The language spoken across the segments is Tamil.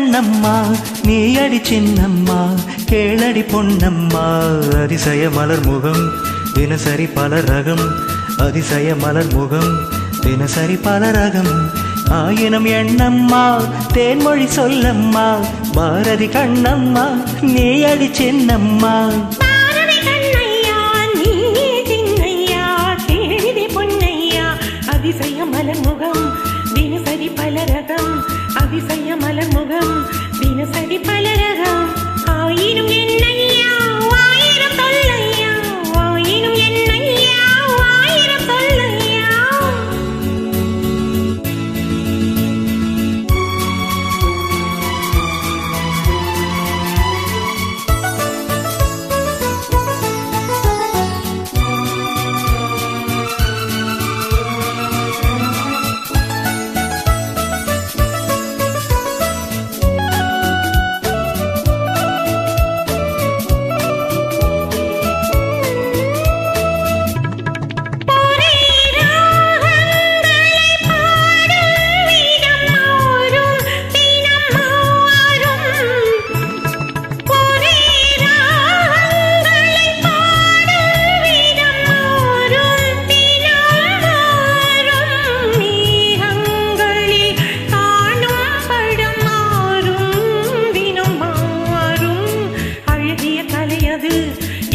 கண்ணம்மா நீ அடி சின்னம்மா கேளடி பொன்னம்மா அதிசய மலர் முகம் தினசரி பல ரகம் அதிசய மலர் முகம் தினசரி பல ரகம் ஆயினம் எண்ணம்மா தேன்மொழி சொல்லம்மா பாரதி கண்ணம்மா நீ அடி சின்னம்மா அதிசய மலர் முகம் தினசரி பல ரகம் அதிசய மலர் முகம் தினசரி பல ரகம் ஆயினும் என்னையா ஆயிரம் சொல்லையா ஆயினும் என்னையா ஆயிரம் சொல்லையா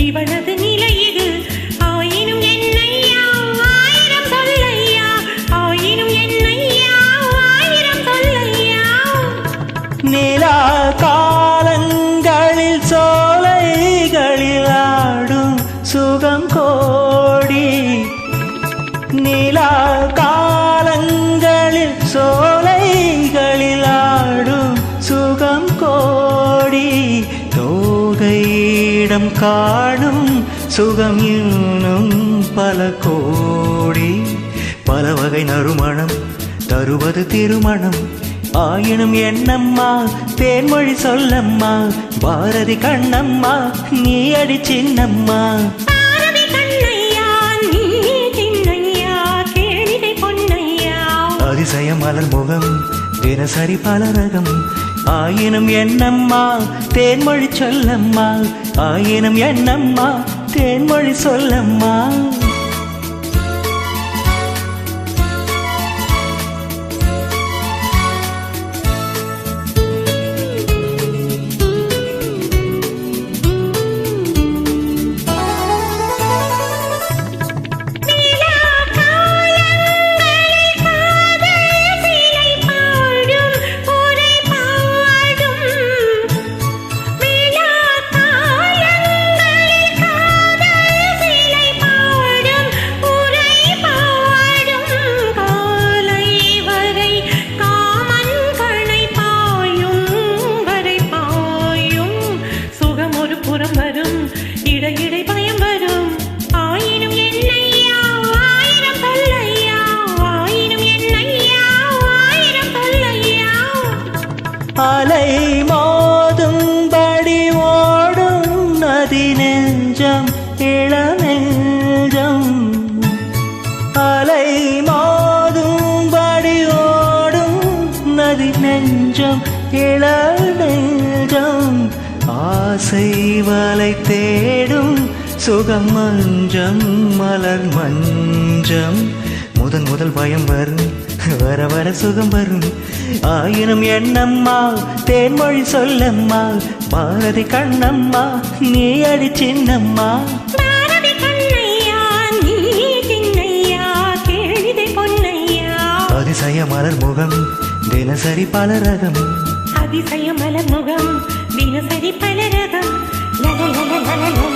இவனது நிலை இது ஆயினும் என்னையா ஆயிரம் சொல்லையா ஆயினும் என்னையா ஆயிரம் சொல்லையா நிலா காலங்களில் சோலைகளில் ஆடும் சுகம் கோடி நிலா காலங்களில் சோலைகளில் ஆடும் சுகம் கோடி தோகையிடம் காணும் சுகம் இன்னும் பல கோடி பல வகை நறுமணம் தருவது திருமணம் ஆயினும் என்னம்மா தேன்மொழி சொல்லம்மா பாரதி கண்ணம்மா நீ அடி சின்னம்மா அதிசய மலர் முகம் தினசரி பல ரகம் ஆயினும் என்னம்மா தேன்மொழி சொல்லம்மா ஆயினும் என்னம்மா தேன்மொழி சொல்லம்மா இடை பயம் வரும் ஆயினும் என்னையா ஆயிரம் சொல்லையா ஆயினும் என்னையா ஆயிரம் சொல்லையா அலை மோதும்படி ஓடும் நதி நெஞ்சம் இளநெஞ்சம் அலை மோதும்படி ஓடும் நதி நெஞ்சம் இளநெஞ்சம் ஆசை வலை தேடும் சுகம் மஞ்சம் மலர் மஞ்சம் முதல் பயம் வரும் வர வர சுகம் வரும் ஆயினும் என்னம்மா தேன்மொழி சொல்லம்மா பாரதி கண்ணம்மா நீ அடி சின்னம்மா பாரதி கண்ணையா நீ சின்னையா கேளிதை பொன்னையா அதிசய மலர் முகம் தினசரி பல ரகம் அதிசய மலர் முகம் தினசரி பல ரகம் லல லல லல